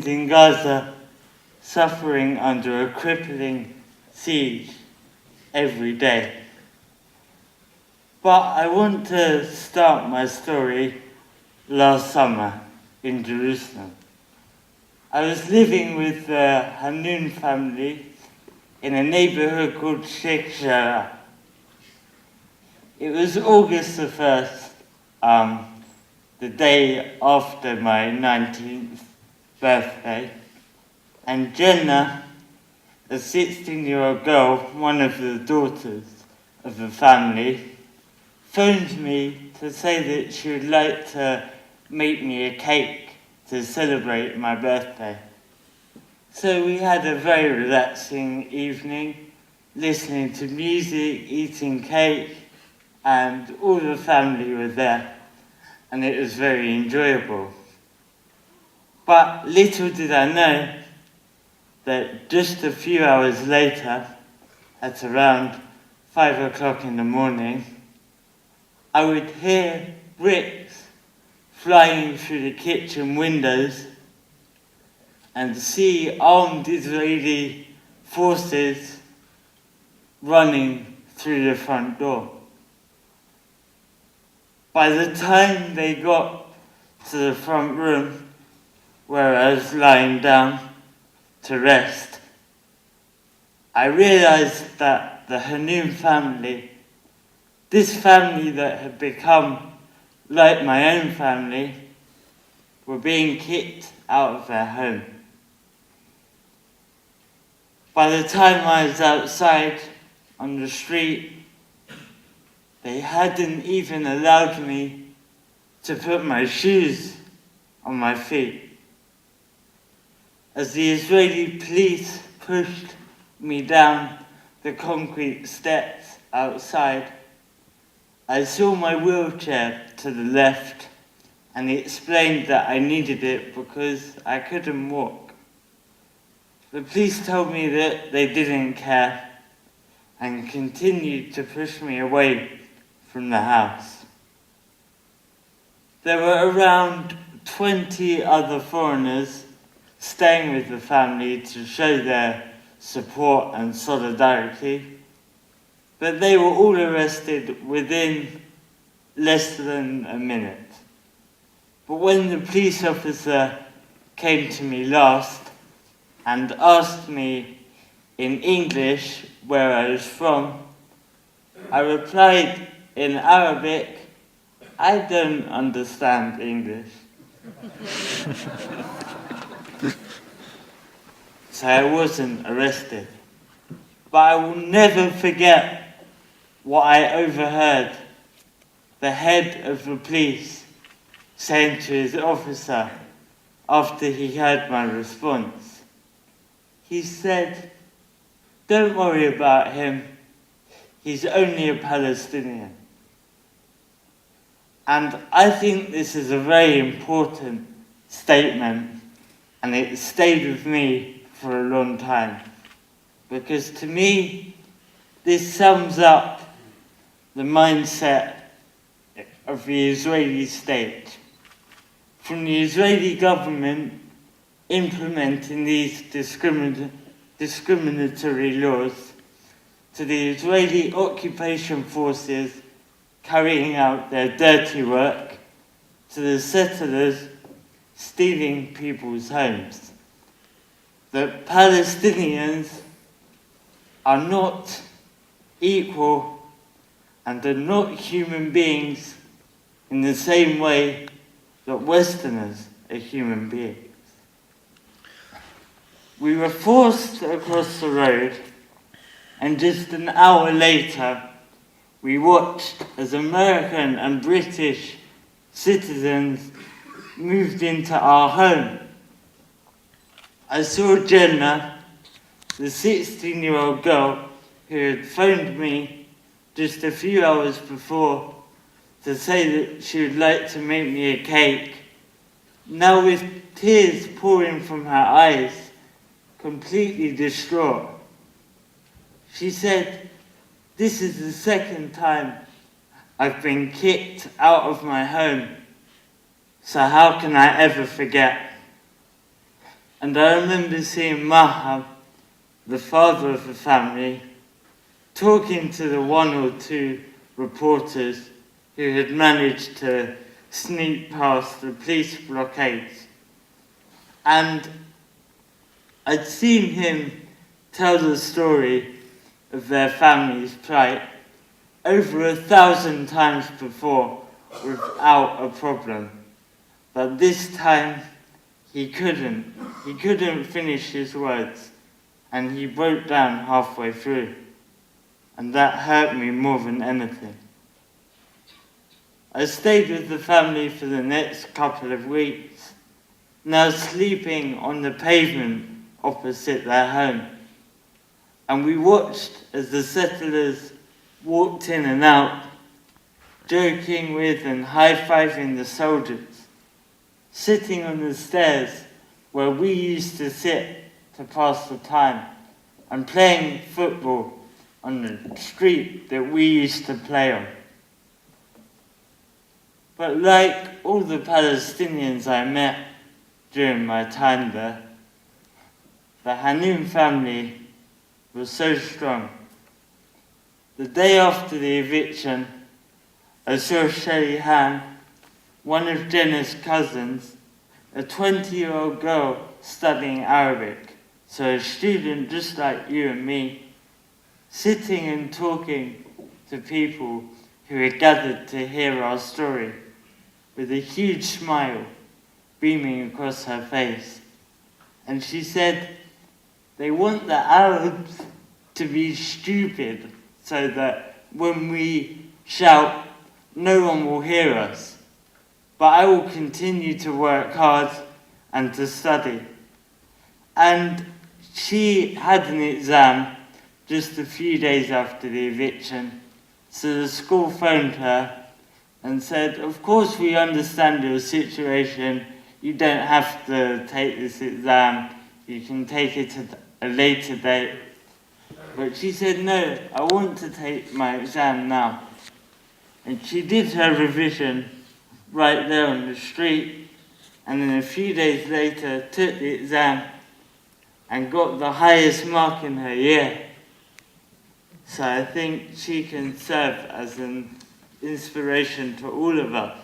in Gaza suffering under a crippling siege every day. But I want to start my story last summer in Jerusalem. I was living with the Hanun family in a neighborhood called Sheikh Jarrah. It was August the 1st, the day after my 19th birthday, and Jenna, a 16-year-old girl, one of the daughters of the family, phoned me to say that she would like to make me a cake to celebrate my birthday. So we had a very relaxing evening, listening to music, eating cake, and all the family were there, and it was very enjoyable. But little did I know that just a few hours later, at around 5 o'clock in the morning, I would hear bricks flying through the kitchen windows and see armed Israeli forces running through the front door. By the time they got to the front room where I was lying down to rest, I realized that the Hanun family, this family that had become like my own family, were being kicked out of their home. By the time I was outside on the street, they hadn't even allowed me to put my shoes on my feet. As the Israeli police pushed me down the concrete steps outside, I saw my wheelchair to the left and explained that I needed it because I couldn't walk. The police told me that they didn't care and continued to push me away from the house. There were around 20 other foreigners staying with the family to show their support and solidarity, but they were all arrested within less than a minute. But when the police officer came to me last and asked me in English where I was from, I replied in Arabic, "I don't understand English." So I wasn't arrested. But I will never forget what I overheard the head of the police saying to his officer after he heard my response. He said, "Don't worry about him. He's only a Palestinian." And I think this is a very important statement, and it stayed with me for a long time. Because to me, this sums up the mindset of the Israeli state. From the Israeli government implementing these discriminatory laws, to the Israeli occupation forces carrying out their dirty work, to the settlers stealing people's homes. The Palestinians are not equal and are not human beings in the same way that Westerners are human beings. We were forced across the road, and just an hour later, we watched as American and British citizens moved into our home. I saw Jenna, the 16-year-old girl who had phoned me just a few hours before to say that she would like to make me a cake, now with tears pouring from her eyes, completely distraught. She said, "This is the second time I've been kicked out of my home, so how can I ever forget?" And I remember seeing Maham, the father of the family, talking to the one or two reporters who had managed to sneak past the police blockades. And I'd seen him tell the story of their family's plight over 1,000 times before without a problem. But this time he couldn't. He couldn't finish his words, and he broke down halfway through. And that hurt me more than anything. I stayed with the family for the next couple of weeks, now sleeping on the pavement opposite their home. And we watched as the settlers walked in and out, joking with and high-fiving the soldiers, sitting on the stairs where we used to sit to pass the time, and playing football on the street that we used to play on. But like all the Palestinians I met during my time there, the Hanoun family was so strong. The day after the eviction, I saw Shelly Han, one of Jenna's cousins, a 20-year-old girl studying Arabic, so a student just like you and me, sitting and talking to people who had gathered to hear our story, with a huge smile beaming across her face. And she said, they want the Arabs to be stupid so that when we shout, no one will hear us. But I will continue to work hard and to study. And she had an exam just a few days after the eviction, so the school phoned her and said, of course we understand your situation, you don't have to take this exam, you can take it at a later date. But she said, no, I want to take my exam now. And she did her revision right there on the street, and then a few days later took the exam and got the highest mark in her year. So I think she can serve as an inspiration to all of us.